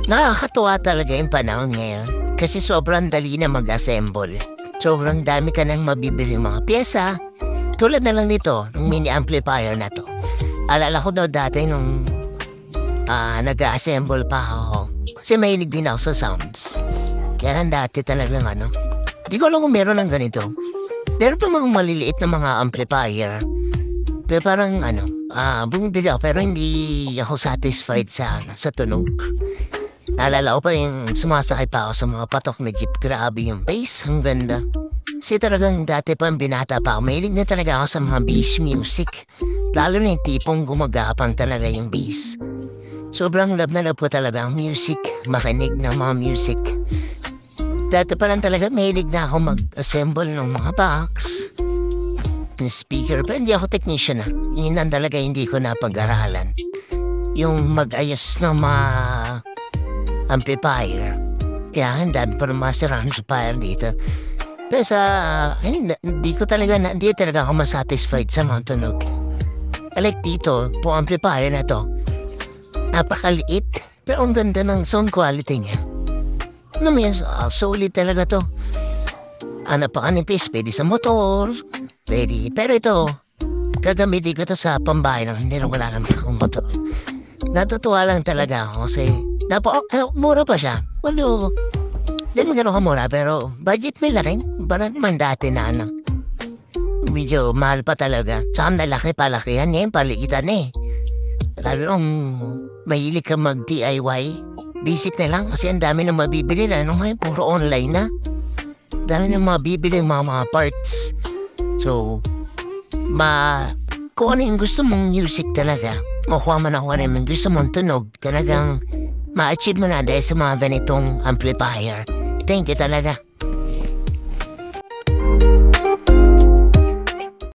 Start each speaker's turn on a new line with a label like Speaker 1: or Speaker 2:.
Speaker 1: Nakakatuwa talaga yung panahon ngayon kasi sobrang dali na mag-assemble. Sobrang dami ka nang mabibili mga pyesa. Tulad na lang nito, ng mini amplifier na to. Alala ko daw dati nung nag-assemble pa ako. Kasi mahilig din ako sa sounds. Kaya lang dati talagang di ko alam kung meron ng ganito. Meron pa mga maliliit na mga amplifier. Pero parang bumibili ako pero hindi ako satisfied sa tunog. Naalala ko pa yung sumasakay pa ako sa mga patok na jeep. Grabe yung bass, ang ganda. Kasi talagang dati pa binata pa ako, mahilig na talaga ako sa mga bass music. Lalo na yung tipong gumagapang talaga yung bass. Sobrang love na love po talaga ang music, makinig ng mga music. Dati pa lang talaga mahilig na ako mag-assemble ng mga box, ng speaker, pero hindi ako technician na. Yun ang talaga hindi ko napag-aralan. Yung mag-ayos ng mga amplifier. Kaya ang dami pa ng mga surround amplifier dito. Pero hindi talaga ako masatisfied sa mga tunog. Like dito, po amplifier na to. Napakaliit, pero ang ganda ng sound quality niya. Solid talaga to. Napakanipis, pwede sa motor, pwede. Pero ito, gagamitin ko to sa pambahay lang, hindi na wala naman akong motor. Natutuwa lang talaga ako kasi mura pa siya. Well, hindi naman gano'n kamura pero budget meal na rin. Para naman dati na medyo mahal pa talaga. Tsaka palakihan niya yung paliitan eh. Lalo nung mahilig ka mag-DIY, basic na lang kasi ang dami na mabibili na. Ngayon, puro online na. Dami na mabibili mga parts. So, kung ano yung gusto mong music talaga, o kung man ako ano yung gusto mong tunog, talagang ma-achieve mo na dahil sa mga ganitong amplifier. Thank you talaga.